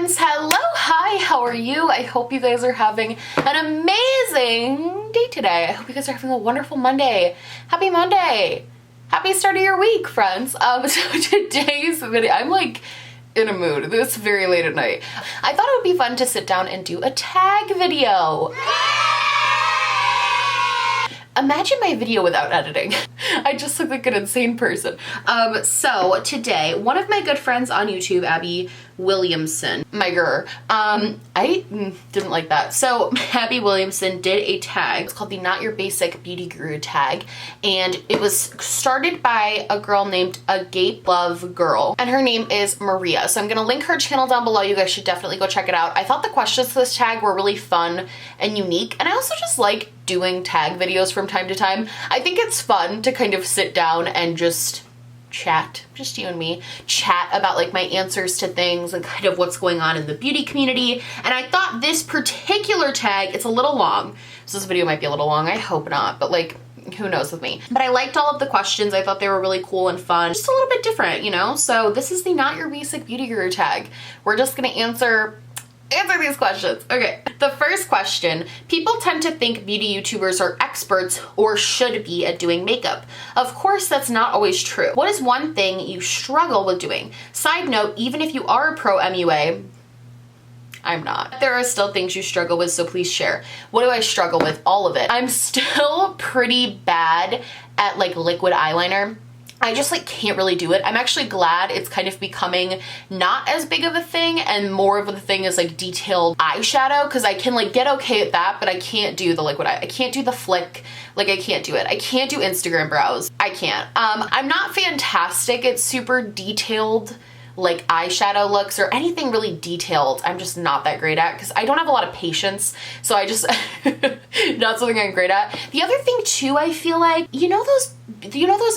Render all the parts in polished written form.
friends. Hello, hi, how are you? I hope you guys are having an amazing day today. I hope you guys are having a wonderful Monday. Happy Monday. Happy start of your week, friends. So today's video, I'm like in a mood. It's very late at night. I thought it would be fun to sit down and do a tag video. Imagine my video without editing. I just look like an insane person. So today, one of my good friends on YouTube, Abby Williamson, my girl, I didn't like that. So Abby Williamson did a tag. It's called the Not Your Basic Beauty Guru tag. And it was started by a girl named Agape Love Girl. And her name is Maria. So I'm gonna link her channel down below. You guys should definitely go check it out. I thought the questions to this tag were really fun and unique. And I also just like doing tag videos from time to time. I think it's fun to kind of sit down and just chat, just you and me, chat about like my answers to things and kind of what's going on in the beauty community. And I thought this particular tag, it's a little long, so this video might be a little long, I hope not, but like, who knows with me. But I liked all of the questions. I thought they were really cool and fun, just a little bit different, you know? So this is the Not Your Basic Beauty Guru tag. We're just gonna answer these questions. Okay, the first question: people tend to think beauty YouTubers are experts or should be at doing makeup. Of course, that's not always true. What is one thing you struggle with doing? Side note, even if you are a pro MUA, I'm not. There are still things you struggle with, so please share. What do I struggle with? All of it. I'm still pretty bad at like liquid eyeliner. I just like can't really do it. I'm actually glad it's kind of becoming not as big of a thing and more of a thing is like detailed eyeshadow, because I can like get okay at that, but I can't do the liquid eye. I can't do the flick. Like I can't do it. I can't do Instagram brows. I can't. I'm not fantastic at super detailed like eyeshadow looks or anything really detailed. I'm just not that great at because I don't have a lot of patience. So I just, not something I'm great at. The other thing too, I feel like, you know those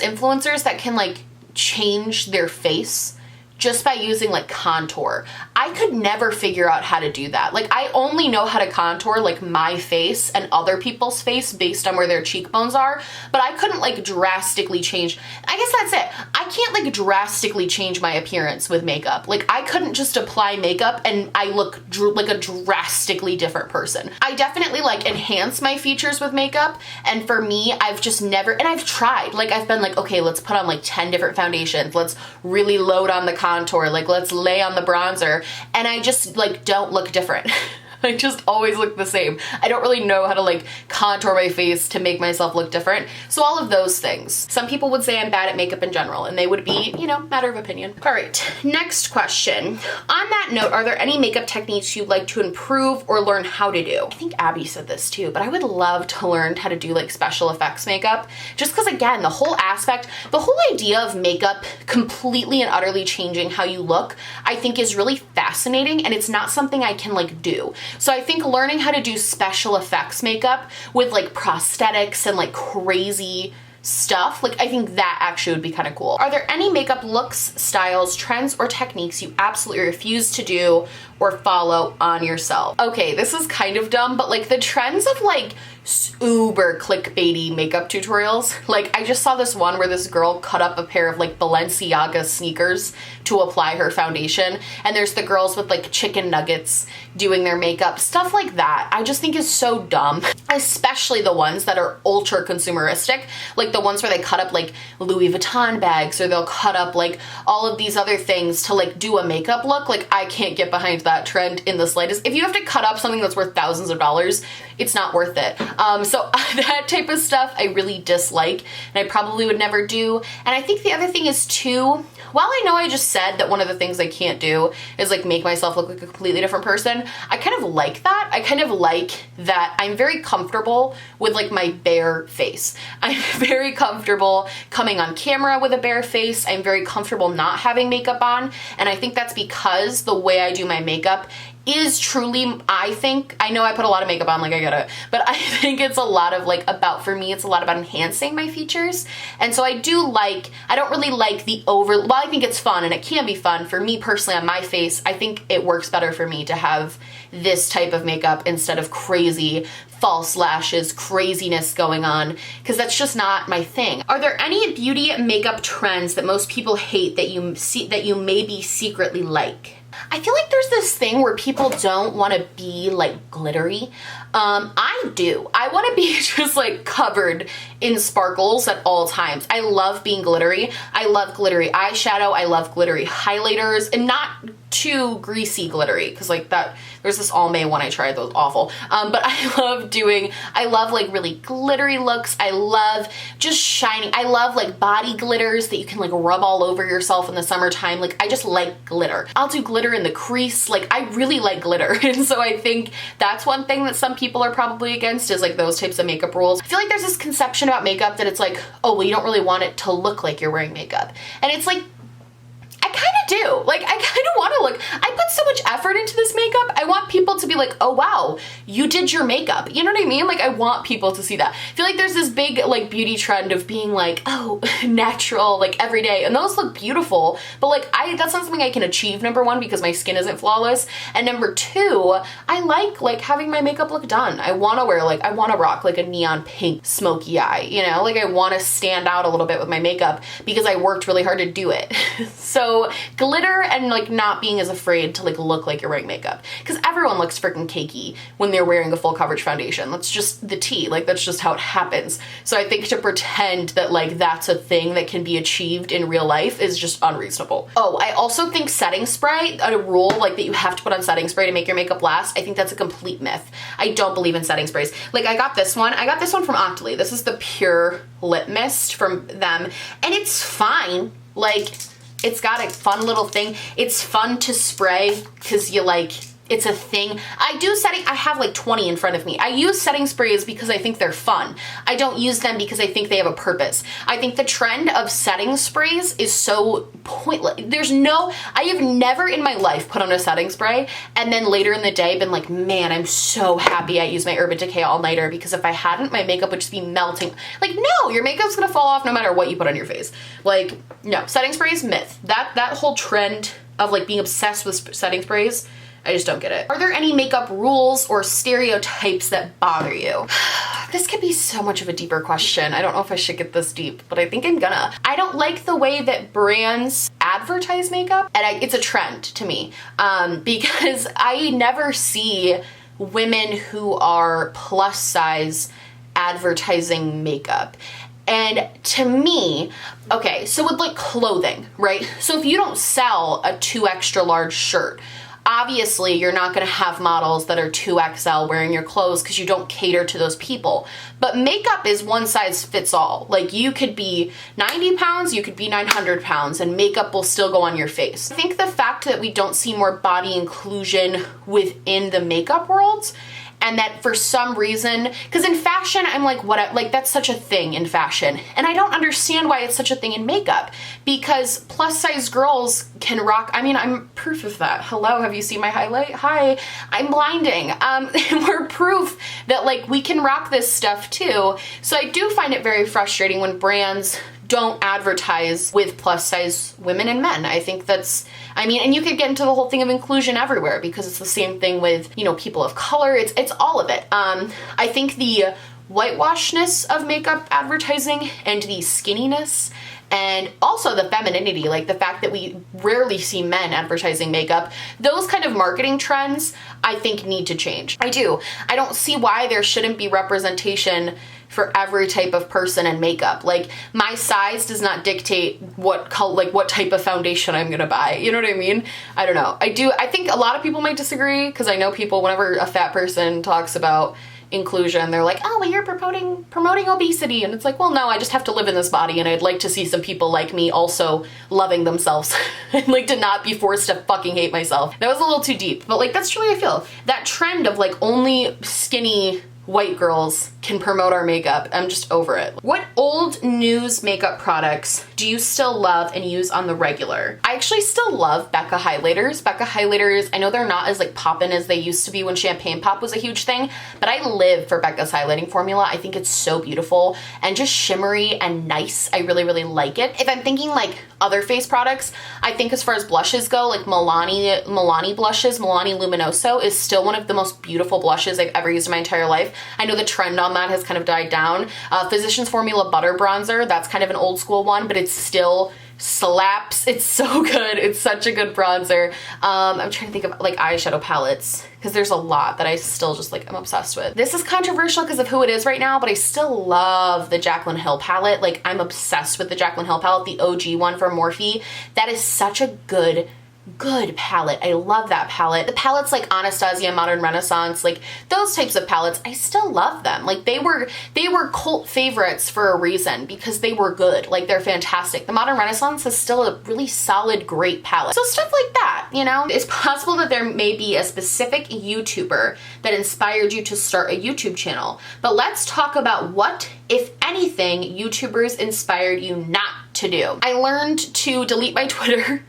influencers that can like change their face just by using like contour? I could never figure out how to do that. Like I only know how to contour like my face and other people's face based on where their cheekbones are, but I couldn't like drastically change. I guess that's it. I can't like drastically change my appearance with makeup. Like I couldn't just apply makeup and I look like a drastically different person. I definitely like enhance my features with makeup, and for me, I've just never, and I've tried, like I've been like, okay, let's put on like 10 different foundations. Let's really load on the contour, like let's lay on the bronzer, and I just like don't look different. I just always look the same. I don't really know how to like contour my face to make myself look different. So all of those things. Some people would say I'm bad at makeup in general, and they would be, you know, matter of opinion. All right, next question. On that note, are there any makeup techniques you'd like to improve or learn how to do? I think Abby said this too, but I would love to learn how to do like special effects makeup, just because again, the whole idea of makeup completely and utterly changing how you look, I think is really fascinating, and it's not something I can like do. So I think learning how to do special effects makeup with like prosthetics and like crazy stuff, like I think that actually would be kind of cool. Are there any makeup looks, styles, trends, or techniques you absolutely refuse to do or follow on yourself? Okay, this is kind of dumb, but like the trends of like uber clickbaity makeup tutorials. Like I just saw this one where this girl cut up a pair of like Balenciaga sneakers to apply her foundation, and there's the girls with like chicken nuggets doing their makeup, stuff like that. I just think is so dumb, especially the ones that are ultra consumeristic, like the ones where they cut up like Louis Vuitton bags, or they'll cut up like all of these other things to like do a makeup look. Like I can't get behind that trend in the slightest. If you have to cut up something that's worth thousands of dollars, it's not worth it. So that type of stuff I really dislike, and I probably would never do. And I think the other thing is too, while I know I just said that one of the things I can't do is like make myself look like a completely different person, I kind of like that. I kind of like that I'm very comfortable with like my bare face. I'm very comfortable coming on camera with a bare face. I'm very comfortable not having makeup on, and I think that's because the way I do my makeup is truly, I know I put a lot of makeup on, like I get it, but I think it's a lot of like for me, it's a lot about enhancing my features. And so I don't really like the while I think it's fun and it can be fun for me personally on my face, I think it works better for me to have this type of makeup instead of crazy false lashes, craziness going on, because that's just not my thing. Are there any beauty makeup trends that most people hate that you maybe secretly like? I feel like there's this thing where people don't want to be like glittery. I do. I want to be just like covered in sparkles at all times. I love being glittery. I love glittery eyeshadow. I love glittery highlighters, and not too greasy glittery, because like that, there's this Almay one I tried that was awful. But I love like really glittery looks. I love just shining. I love like body glitters that you can like rub all over yourself in the summertime. Like I just like glitter. I'll do glitter in the crease. Like I really like glitter. And so I think that's one thing that some people are probably against, is like those types of makeup rules. I feel like there's this conception about makeup that it's like, oh, well, you don't really want it to look like you're wearing makeup. And it's like, I kind of do. Like, I kind of want to look, I put so much effort into this makeup. I want people to be like, oh wow, you did your makeup. You know what I mean? Like, I want people to see that. I feel like there's this big like beauty trend of being like, oh, natural, like everyday. And those look beautiful, but like that's not something I can achieve, number one, because my skin isn't flawless. And number two, I like having my makeup look done. I want to wear I want to rock like a neon pink smoky eye, you know? Like I want to stand out a little bit with my makeup because I worked really hard to do it. So glitter and like not being as afraid to like look like you're wearing makeup, because everyone looks freaking cakey when they're wearing a full coverage foundation. That's just the tea. Like that's just how it happens. So I think to pretend that like that's a thing that can be achieved in real life is just unreasonable. Oh, I also think setting spray, a rule like that you have to put on setting spray to make your makeup last, I think that's a complete myth. I don't believe in setting sprays. Like I got this one from Octoly. This is the Pure Lip Mist from them, and it's fine. Like, it's got a fun little thing. It's fun to spray because you like, it's a thing. I have like 20 in front of me. I use setting sprays because I think they're fun. I don't use them because I think they have a purpose. I think the trend of setting sprays is so pointless. I have never in my life put on a setting spray and then later in the day been like, man, I'm so happy I used my Urban Decay all-nighter, because if I hadn't, my makeup would just be melting. Like, no, your makeup's gonna fall off no matter what you put on your face. Like, no, setting sprays, myth. That whole trend of like being obsessed with setting sprays, I just don't get it. Are there any makeup rules or stereotypes that bother you? This could be so much of a deeper question. I don't know if I should get this deep, but I think I'm gonna. I don't like the way that brands advertise makeup, and it's a trend to me, because I never see women who are plus size advertising makeup. And to me, okay, so with like clothing, right? So if you don't sell a 2 extra large shirt, obviously you're not gonna have models that are 2XL wearing your clothes because you don't cater to those people. But makeup is one size fits all. Like you could be 90 pounds, you could be 900 pounds, and makeup will still go on your face. I think the fact that we don't see more body inclusion within the makeup world, and that for some reason, because in fashion, I'm like, like that's such a thing in fashion. And I don't understand why it's such a thing in makeup, because plus size girls can rock. I mean, I'm proof of that. Hello, have you seen my highlight? Hi, I'm blinding. We're proof that like we can rock this stuff too. So I do find it very frustrating when brands don't advertise with plus size women and men. I think that's, I mean, and you could get into the whole thing of inclusion everywhere, because it's the same thing with, you know, people of color. It's all of it. I think the whitewashness of makeup advertising and the skinniness and also the femininity, like the fact that we rarely see men advertising makeup, those kind of marketing trends, I think need to change. I do. I don't see why there shouldn't be representation for every type of person in makeup. Like my size does not dictate what type of foundation I'm gonna buy. You know what I mean? I don't know. I think a lot of people might disagree, because I know people, whenever a fat person talks about inclusion, they're like, oh, well, you're promoting obesity. And it's like, well, no, I just have to live in this body, and I'd like to see some people like me also loving themselves. I'd like to not be forced to fucking hate myself. That was a little too deep, but like that's truly how I feel. That trend of like only skinny white girls can promote our makeup, I'm just over it. What old news makeup products do you still love and use on the regular? I actually still love Becca highlighters. Becca highlighters, I know they're not as like poppin' as they used to be when Champagne Pop was a huge thing, but I live for Becca's highlighting formula. I think it's so beautiful and just shimmery and nice. I really, really like it. If I'm thinking like other face products, I think as far as blushes go, like Milani blushes, Milani Luminoso is still one of the most beautiful blushes I've ever used in my entire life. I know the trend on that has kind of died down. Physicians Formula Butter Bronzer, that's kind of an old school one, but it's still slaps. It's so good. It's such a good bronzer. I'm trying to think of like eyeshadow palettes because there's a lot that I still just like, I'm obsessed with. This is controversial because of who it is right now, but I still love the Jaclyn Hill palette. Like I'm obsessed with the Jaclyn Hill palette, the OG one from Morphe. That is such a good palette. I love that palette. The palettes like Anastasia, Modern Renaissance, like those types of palettes, I still love them. Like they were cult favorites for a reason because they were good. Like they're fantastic. The Modern Renaissance is still a really solid, great palette. So stuff like that, you know? It's possible that there may be a specific YouTuber that inspired you to start a YouTube channel, but let's talk about what, if anything, YouTubers inspired you not to do. I learned to delete my Twitter.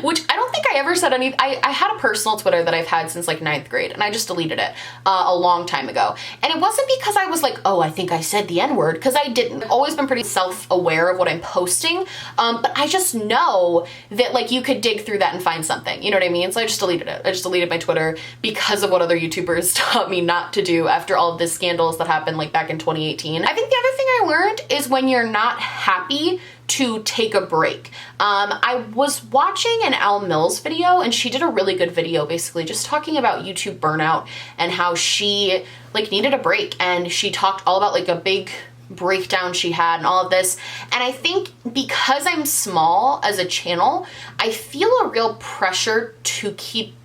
Which I don't think I ever said anything. I had a personal Twitter that I've had since like 9th grade and I just deleted it a long time ago. And it wasn't because I was like, oh, I think I said the N-word, because I didn't. I've always been pretty self-aware of what I'm posting, but I just know that like you could dig through that and find something, you know what I mean? So I just deleted it. I just deleted my Twitter because of what other YouTubers taught me not to do after all of the scandals that happened like back in 2018. I think the other thing I learned is when you're not happy to take a break. I was watching an Elle Mills video and she did a really good video basically just talking about YouTube burnout and how she like needed a break, and she talked all about like a big breakdown she had and all of this. And I think because I'm small as a channel, I feel a real pressure to keep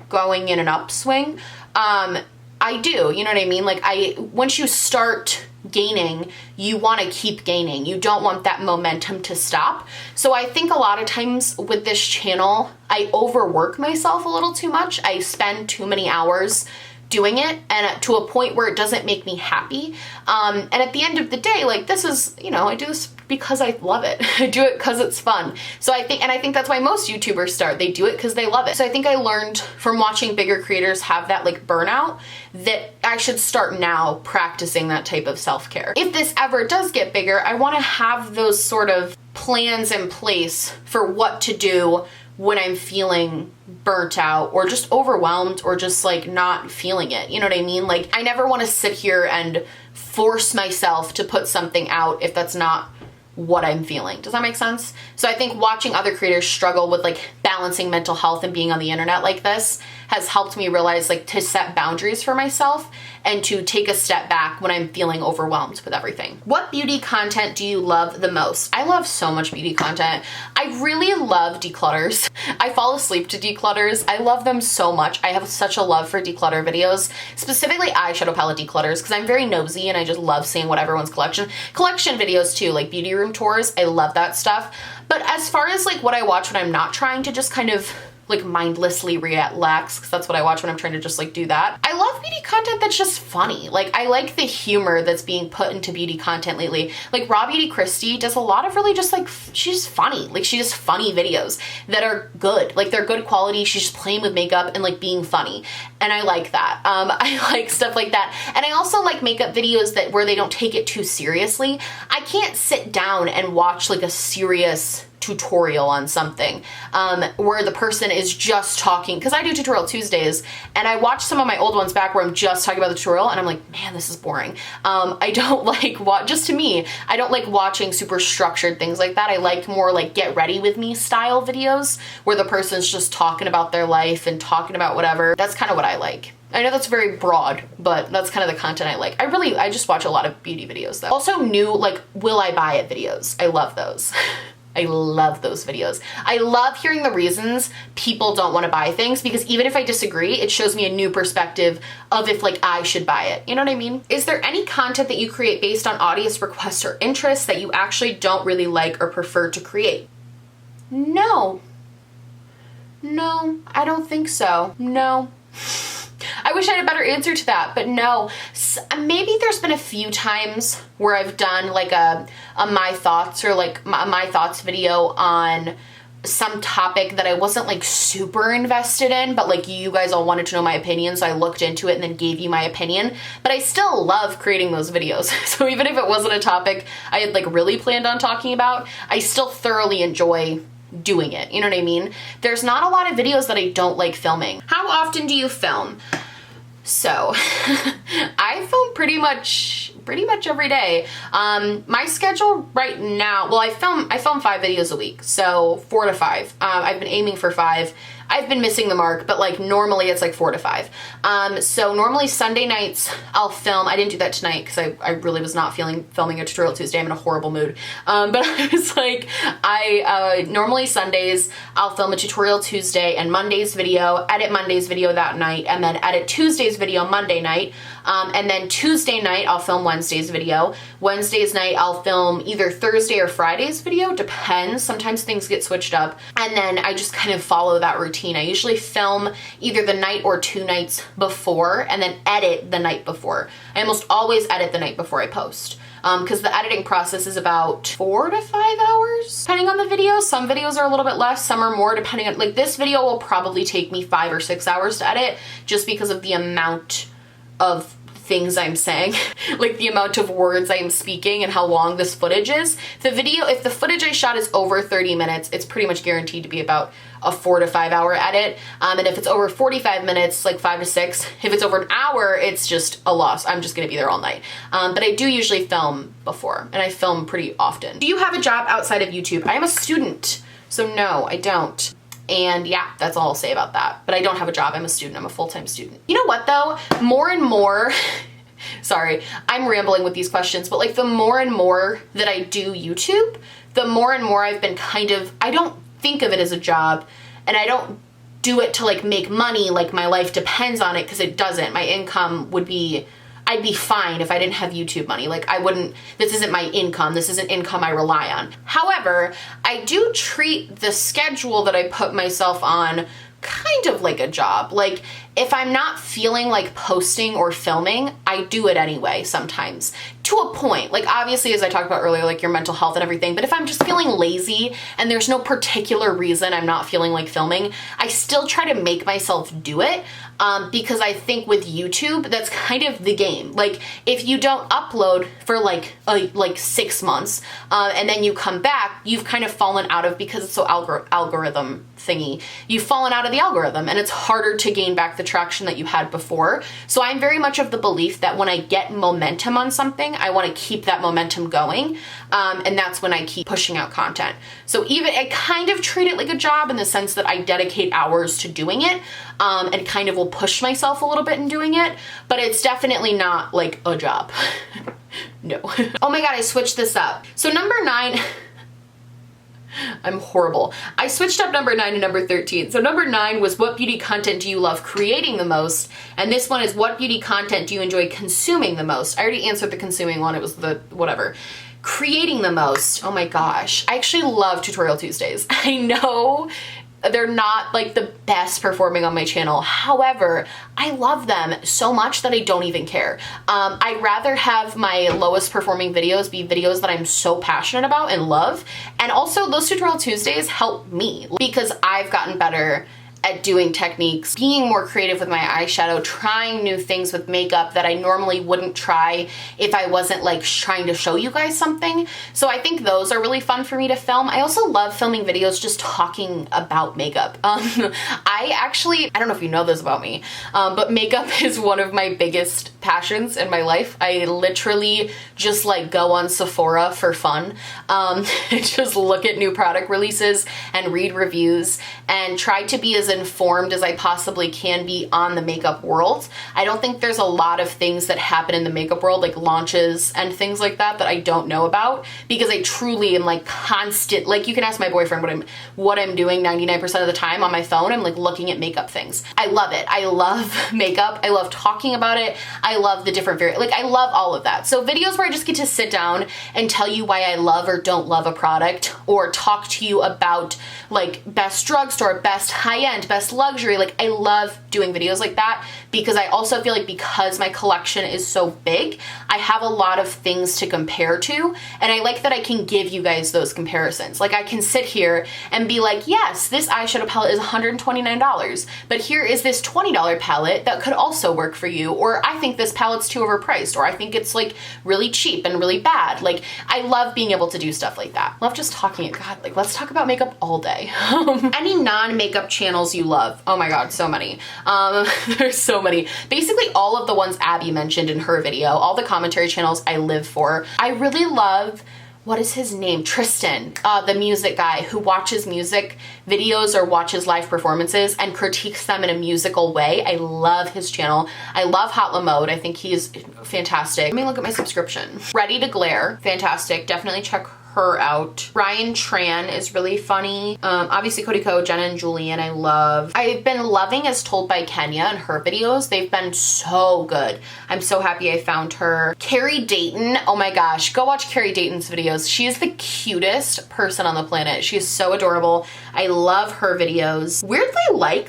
going in an upswing. I do, you know what I mean? Like once you start gaining, you want to keep gaining. You don't want that momentum to stop. So I think a lot of times with this channel, I overwork myself a little too much. I spend too many hours doing it, and to a point where it doesn't make me happy. And at the end of the day, like this is, you know, I do this because I love it. I do it because it's fun. So I think that's why most YouTubers start. They do it because they love it. So I think I learned from watching bigger creators have that like burnout that I should start now practicing that type of self-care. If this ever does get bigger, I want to have those sort of plans in place for what to do when I'm feeling burnt out or just overwhelmed or just like not feeling it. You know what I mean? Like I never want to sit here and force myself to put something out if that's not what I'm feeling. Does that make sense? So I think watching other creators struggle with like balancing mental health and being on the internet like this has helped me realize like to set boundaries for myself and to take a step back when I'm feeling overwhelmed with everything. What beauty content do you love the most? I love so much beauty content. I really love declutters. I fall asleep to declutters. I love them so much. I have such a love for declutter videos, specifically eyeshadow palette declutters, because I'm very nosy and I just love seeing what everyone's collection videos too, like beauty room tours. I love that stuff. But as far as like what I watch when I'm not trying to just kind of like mindlessly relax, because that's what I watch when I'm trying to just like do that. I love beauty content that's just funny. Like I like the humor that's being put into beauty content lately. Like Raw Beauty Christie does a lot of really just like, she's funny. Like she does funny videos that are good. Like they're good quality. She's just playing with makeup and like being funny. And I like that. I like stuff like that. And I also like makeup videos that where they don't take it too seriously. I can't sit down and watch like a serious tutorial on something where the person is just talking, because I do tutorial Tuesdays and I watch some of my old ones back where I'm just talking about the tutorial and I'm like, man, this is boring. I don't like just to me, I don't like watching super structured things like that. I like more like get ready with me style videos where the person's just talking about their life and talking about whatever. That's kind of what I like. I know that's very broad, but that's kind of the content I like. I just watch a lot of beauty videos though. Also new like will I buy it videos. I love those. I love those videos. I love hearing the reasons people don't want to buy things, because even if I disagree, it shows me a new perspective of if like I should buy it. You know what I mean? Is there any content that you create based on audience requests or interests that you actually don't really like or prefer to create? No. No, I don't think so. No. I wish I had a better answer to that, but no. Maybe there's been a few times where I've done like a my thoughts or like my thoughts video on some topic that I wasn't like super invested in, but like you guys all wanted to know my opinion, so I looked into it and then gave you my opinion. But I still love creating those videos. So even if it wasn't a topic I had like really planned on talking about, I still thoroughly enjoy doing it. You know what I mean? There's not a lot of videos that I don't like filming. How often do you film? So I film pretty much pretty much every day. My schedule right now, well, I film 5 videos a week, so 4 to 5. I've been aiming for 5. I've been missing the mark, but like normally it's like 4 to 5. So normally Sunday nights I'll film. I didn't do that tonight because I really was not feeling filming a tutorial Tuesday. I'm in a horrible mood. But I was like, normally Sundays I'll film a tutorial Tuesday and Monday's video, edit Monday's video that night, and then edit Tuesday's video Monday night. And then Tuesday night I'll film Wednesday's video. Wednesday's night I'll film either Thursday or Friday's video, depends. Sometimes things get switched up. And then I just kind of follow that routine. I usually film either the night or 2 nights before and then edit the night before. I almost always edit the night before I post. Because the editing process is about 4 to 5 hours, depending on the video. Some videos are a little bit less, some are more, depending on, like this video will probably take me 5 or 6 hours to edit just because of the amount of things I'm saying, like the amount of words I am speaking and how long this footage is. If the footage I shot is over 30 minutes, it's pretty much guaranteed to be about a 4 to 5 hour edit. And if it's over 45 minutes, like 5 to 6, if it's over an hour, it's just a loss. I'm just gonna be there all night. But I do usually film before, and I film pretty often. Do you have a job outside of YouTube? I am a student, so no, I don't. And yeah, that's all I'll say about that. But I don't have a job, I'm a student, I'm a full-time student. You know what though? More and more, sorry, I'm rambling with these questions, but like the more and more that I do YouTube, the more and more I've been I don't think of it as a job, and I don't do it to like make money, like my life depends on it, because it doesn't. My income would be, I'd be fine if I didn't have YouTube money. Like this isn't my income. This isn't income I rely on. However, I do treat the schedule that I put myself on kind of like a job. Like if I'm not feeling like posting or filming, I do it anyway sometimes. To a point. Like obviously, as I talked about earlier, like your mental health and everything, but if I'm just feeling lazy and there's no particular reason I'm not feeling like filming, I still try to make myself do it. Because I think with YouTube, that's kind of the game. Like if you don't upload for like 6 months, and then you come back, you've kind of fallen out of, because it's so algorithm thingy, you've fallen out of the algorithm, and it's harder to gain back the traction that you had before. So I'm very much of the belief that when I get momentum on something, I want to keep that momentum going. And that's when I keep pushing out content. So even I kind of treat it like a job in the sense that I dedicate hours to doing it, and kind of will push myself a little bit in doing it, but it's definitely not like a job. No. Oh my God, I switched this up. So number 9, I'm horrible. I switched up number 9 to number 13. So number 9 was, what beauty content do you love creating the most? And this one is, what beauty content do you enjoy consuming the most? I already answered the consuming one. It was the whatever. Creating the most. Oh my gosh. I actually love Tutorial Tuesdays. I know they're not like the best performing on my channel. However, I love them so much that I don't even care. I'd rather have my lowest performing videos be videos that I'm so passionate about and love. And also those Tutorial Tuesdays help me because I've gotten better at doing techniques, being more creative with my eyeshadow, trying new things with makeup that I normally wouldn't try if I wasn't like trying to show you guys something. So I think those are really fun for me to film. I also love filming videos just talking about makeup. I don't know if you know this about me, but makeup is one of my biggest passions in my life. I literally just like go on Sephora for fun, just look at new product releases and read reviews and try to be as informed as I possibly can be on the makeup world. I don't think there's a lot of things that happen in the makeup world, like launches and things like that I don't know about, because I truly am like constant, like you can ask my boyfriend what I'm doing 99% of the time on my phone. I'm like looking at makeup things. I love it. I love makeup. I love talking about it. I love the different I love all of that. So videos where I just get to sit down and tell you why I love or don't love a product, or talk to you about like best drugstore, best high-end, best luxury. Like I love doing videos like that because I also feel like because my collection is so big, I have a lot of things to compare to, and I like that I can give you guys those comparisons. Like I can sit here and be like, yes, this eyeshadow palette is $129, but here is this $20 palette that could also work for you, or I think this palette's too overpriced, or I think it's like really cheap and really bad. Like I love being able to do stuff like that. Love just talking. God, like let's talk about makeup all day. Any non-makeup channels channels you love. Oh my god, so many. There's so many. Basically all of the ones Abby mentioned in her video, all the commentary channels I live for. I really love, what is his name? Tristan, the music guy who watches music videos or watches live performances and critiques them in a musical way. I love his channel. I love Hotline Mode. I think he's fantastic. Let me look at my subscription. Ready to Glare, fantastic. Definitely check her out. Ryan Tran is really funny. Obviously Cody Ko, Jenna and Julian I love. I've been loving As Told by Kenya and her videos. They've been so good. I'm so happy I found her. Carrie Dayton, oh my gosh, go watch Carrie Dayton's videos. She is the cutest person on the planet. She is so adorable. I love her videos. Weirdly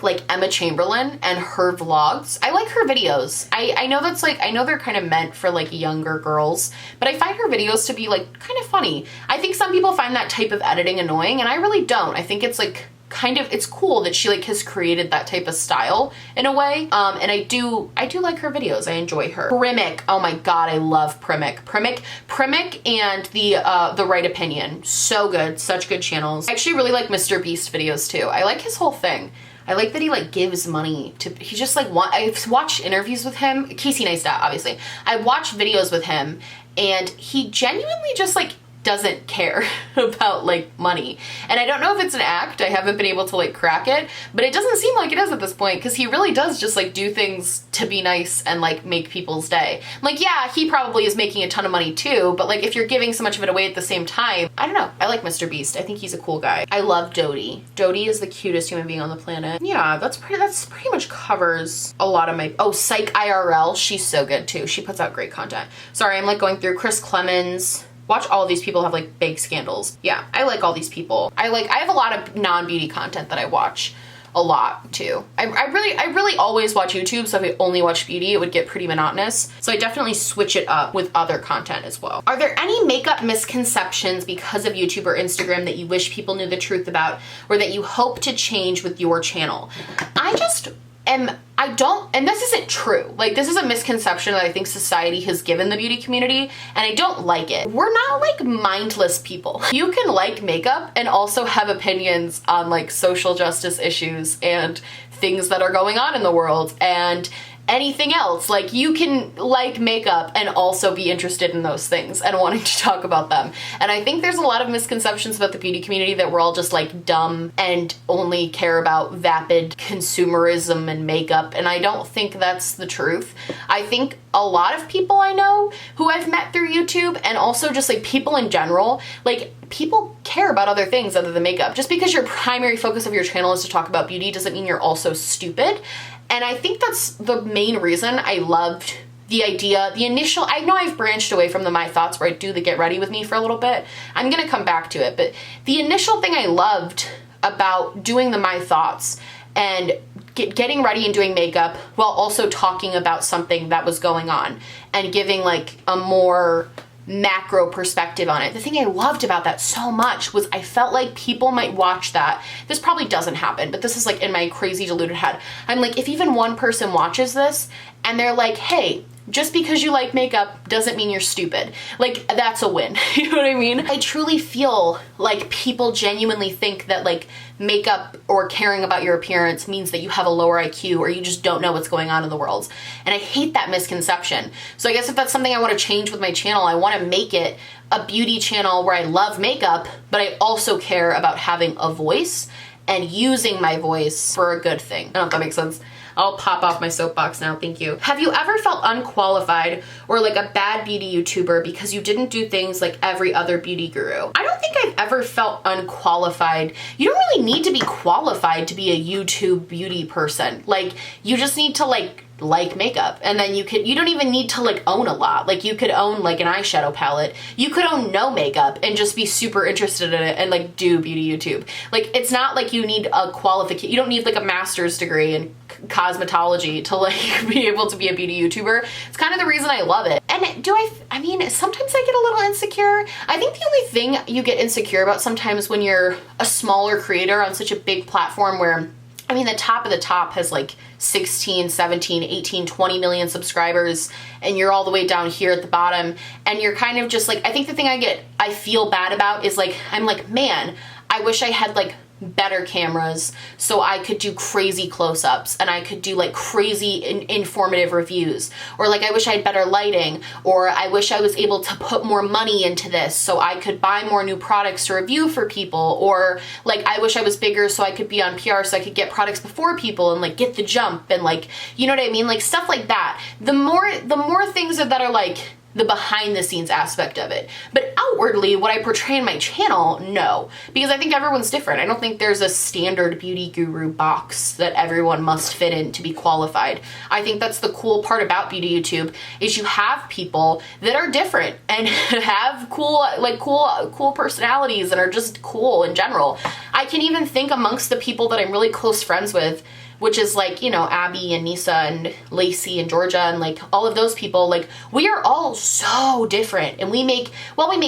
like Emma Chamberlain and her vlogs. I like her videos. I know that's like, I know they're kind of meant for like younger girls, but I find her videos to be like kind of funny. I think some people find that type of editing annoying and I really don't. I think it's like kind of, it's cool that she like has created that type of style in a way. And I do like her videos. I enjoy her. Primic, oh my god, I love Primic. Primic and the Right Opinion, so good, such good channels. I actually really like Mr. Beast videos too. I like his whole thing. I like that he like gives money to, he just like, I've watched interviews with him, Casey Neistat obviously. I watched videos with him and he genuinely just like doesn't care about like money. And I don't know if it's an act, I haven't been able to like crack it, but it doesn't seem like it is at this point because he really does just like do things to be nice and like make people's day. Like yeah, he probably is making a ton of money too, but like if you're giving so much of it away at the same time, I don't know. I like Mr. Beast. I think he's a cool guy. I love Dodie. Dodie is the cutest human being on the planet. Yeah, that's pretty much covers a lot of my, oh, Psych IRL, she's so good too. She puts out great content. Sorry, I'm like going through Chris Clemens. Watch all of these people have like big scandals. Yeah, I like all these people. I have a lot of non-beauty content that I watch a lot too. I really always watch YouTube, so if I only watch beauty, it would get pretty monotonous. So I definitely switch it up with other content as well. Are there any makeup misconceptions because of YouTube or Instagram that you wish people knew the truth about or that you hope to change with your channel? And this isn't true. Like, this is a misconception that I think society has given the beauty community, and I don't like it. We're not like mindless people. You can like makeup and also have opinions on like social justice issues and things that are going on in the world and anything else. Like, you can like makeup and also be interested in those things and wanting to talk about them. And I think there's a lot of misconceptions about the beauty community that we're all just like dumb and only care about vapid consumerism and makeup, and I don't think that's the truth. I think a lot of people I know who I've met through YouTube and also just like people in general, like people care about other things other than makeup. Just because your primary focus of your channel is to talk about beauty doesn't mean you're also stupid. And I think that's the main reason I loved the idea, I know I've branched away from the My Thoughts where I do the get ready with me for a little bit. I'm gonna come back to it, but the initial thing I loved about doing the My Thoughts and getting ready and doing makeup while also talking about something that was going on and giving like a more macro perspective on it. The thing I loved about that so much was I felt like people might watch that. This probably doesn't happen, but this is like in my crazy deluded head. I'm like, if even one person watches this and they're like, hey, just because you like makeup doesn't mean you're stupid. Like, that's a win. You know what I mean? I truly feel like people genuinely think that like makeup or caring about your appearance means that you have a lower IQ or you just don't know what's going on in the world. And I hate that misconception. So I guess if that's something I want to change with my channel, I want to make it a beauty channel where I love makeup, but I also care about having a voice and using my voice for a good thing. I don't know if that makes sense. I'll pop off my soapbox now, thank you. Have you ever felt unqualified or like a bad beauty YouTuber because you didn't do things like every other beauty guru? I don't think I've ever felt unqualified. You don't really need to be qualified to be a YouTube beauty person. Like, you just need to like makeup, and then you don't even need to like own a lot. Like, you could own like an eyeshadow palette. You could own no makeup and just be super interested in it and like do beauty YouTube. Like, it's not like you need a qualification. You don't need like a master's degree in cosmetology to like be able to be a beauty YouTuber. It's kind of the reason I love it. And I mean, sometimes I get a little insecure. I think the only thing you get insecure about sometimes when you're a smaller creator on such a big platform where, I mean, the top of the top has like 16, 17, 18, 20 million subscribers, and you're all the way down here at the bottom, and you're kind of just like, I think the thing I feel bad about is like, I'm like, man, I wish I had like better cameras so I could do crazy close-ups and I could do like crazy informative reviews, or like I wish I had better lighting, or I wish I was able to put more money into this so I could buy more new products to review for people, or like I wish I was bigger so I could be on PR so I could get products before people and like get the jump, and like, you know what I mean, like stuff like that. The more things that are like the behind the scenes aspect of it. But outwardly, what I portray in my channel, no. Because I think everyone's different. I don't think there's a standard beauty guru box that everyone must fit in to be qualified. I think that's the cool part about beauty YouTube, is you have people that are different and have cool personalities and are just cool in general. I can even think amongst the people that I'm really close friends with, which is like, you know, Abby and Nisa and Lacey and Georgia and like all of those people, like we are all so different, and we make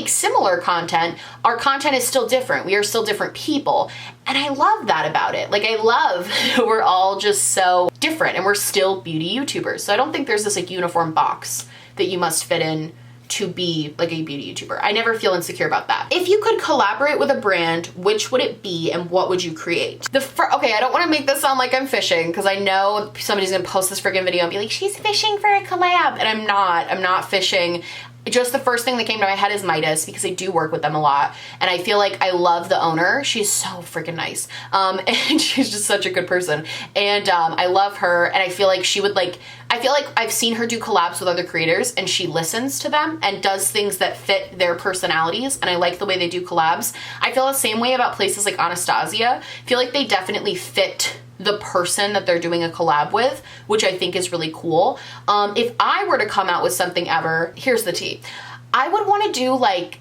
similar content. Our content is still different. We are still different people. And I love that about it. Like I love we're all just so different and we're still beauty YouTubers. So I don't think there's this like uniform box that you must fit in to be like a beauty YouTuber. I never feel insecure about that. If you could collaborate with a brand, which would it be and what would you create? Okay, I don't want to make this sound like I'm fishing, because I know somebody's gonna post this freaking video and be like, she's fishing for a collab, and I'm not fishing. Just the first thing that came to my head is Midas, because I do work with them a lot, and I feel like I love the owner. She's so freaking nice, and she's just such a good person, and I love her, and I feel like she would like, I feel like I've seen her do collabs with other creators, and she listens to them and does things that fit their personalities, and I like the way they do collabs. I feel the same way about places like Anastasia. I feel like they definitely fit the person that they're doing a collab with, which I think is really cool. If I were to come out with something ever, here's the tea. I would want to do like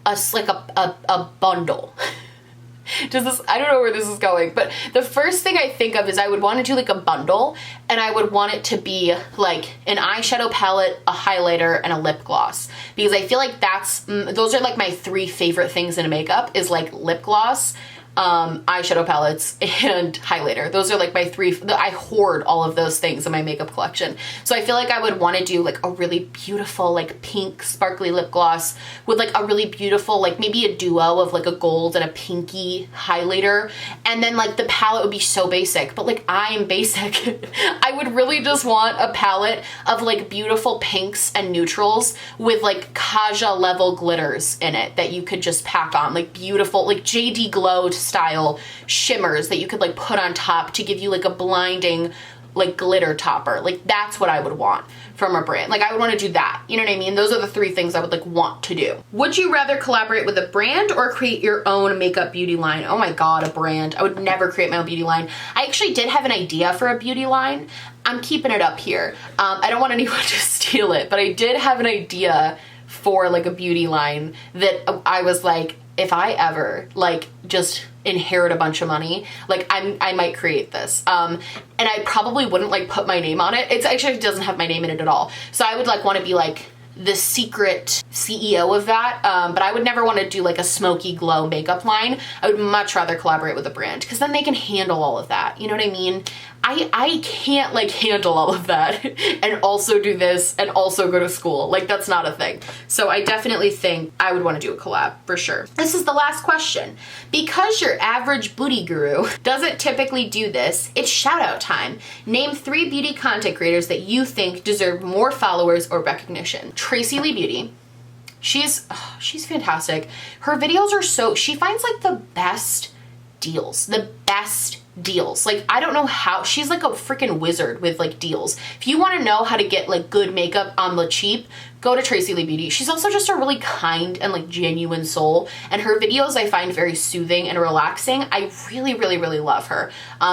a bundle. I don't know where this is going, but the first thing I think of is I would want to do like a bundle, and I would want it to be like an eyeshadow palette, a highlighter, and a lip gloss, because I feel like those are like my three favorite things in makeup, is like lip gloss, eyeshadow palettes, and highlighter. Those are like my three. I hoard all of those things in my makeup collection. So I feel like I would want to do like a really beautiful like pink sparkly lip gloss with like a really beautiful like maybe a duo of like a gold and a pinky highlighter, and then like the palette would be so basic, but like I'm basic. I would really just want a palette of like beautiful pinks and neutrals with like Kaja level glitters in it that you could just pack on, like beautiful like JD Glow style shimmers that you could like put on top to give you like a blinding like glitter topper. Like that's what I would want from a brand. Like I would want to do that. You know what I mean? Those are the three things I would like want to do. Would you rather collaborate with a brand or create your own makeup beauty line? Oh my God, a brand. I would never create my own beauty line. I actually did have an idea for a beauty line. I'm keeping it up here. I don't want anyone to steal it, but I did have an idea for like a beauty line that I was like, if I ever like just inherit a bunch of money, like I might create this. And I probably wouldn't like put my name on it. It actually doesn't have my name in it at all. So I would like want to be like the secret CEO of that. But I would never want to do like a smoky glow makeup line. I would much rather collaborate with a brand, because then they can handle all of that. You know what I mean? I can't like handle all of that and also do this and also go to school. Like that's not a thing. So I definitely think I would want to do a collab for sure. This is the last question. Because your average booty guru doesn't typically do this, it's shout out time. Name 3 beauty content creators that you think deserve more followers or recognition. Tracy Lee Beauty. She's fantastic. Her videos are she finds like the best deals. Like, I don't know how, she's like a freaking wizard with like deals. If you want to know how to get like good makeup on the cheap, go to Tracy Lee Beauty. She's also just a really kind and like genuine soul, and her videos I find very soothing and relaxing. I really, really, really love her.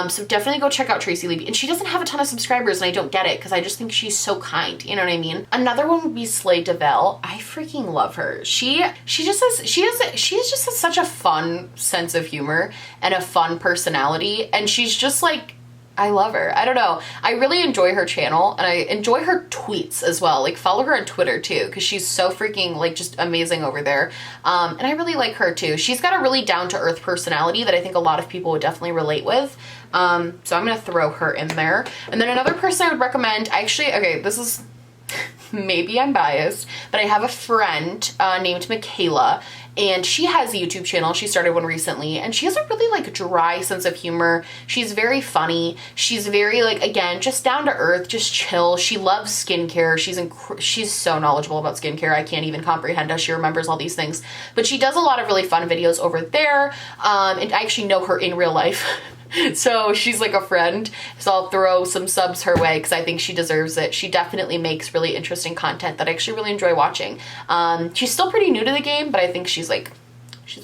So definitely go check out Tracy Lee Beauty. And she doesn't have a ton of subscribers, and I don't get it because I just think she's so kind. You know what I mean? Another one would be Slay Deville. I freaking love her. She just has such a fun sense of humor and a fun personality, and she's just like, I love her. I don't know. I really enjoy her channel, and I enjoy her tweets as well. Like follow her on Twitter too, because she's so freaking like just amazing over there. And I really like her too. She's got a really down to earth personality that I think a lot of people would definitely relate with. So I'm gonna throw her in there. And then another person I would recommend, okay, this is maybe I'm biased, but I have a friend named Michaela, and she has a YouTube channel. She started one recently, and she has a really like dry sense of humor. She's very funny. She's very like, again, just down to earth, just chill. She loves skincare. She's so knowledgeable about skincare. I can't even comprehend how she remembers all these things. But she does a lot of really fun videos over there, and I actually know her in real life. So she's like a friend, so I'll throw some subs her way because I think she deserves it. She definitely makes really interesting content that I actually really enjoy watching. She's still pretty new to the game, but I think she's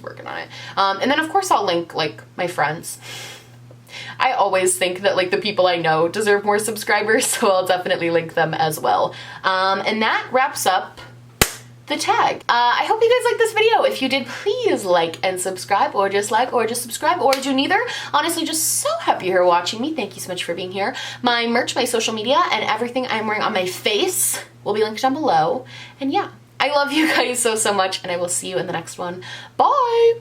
working on it. And then of course I'll link like my friends. I always think that like the people I know deserve more subscribers, so I'll definitely link them as well. And that wraps up the tag. I hope you guys liked this video. If you did, please like and subscribe, or just subscribe, or do neither. Honestly, just so happy you're watching me. Thank you so much for being here. My merch, my social media, and everything I'm wearing on my face will be linked down below. And yeah, I love you guys so, so much, and I will see you in the next one. Bye!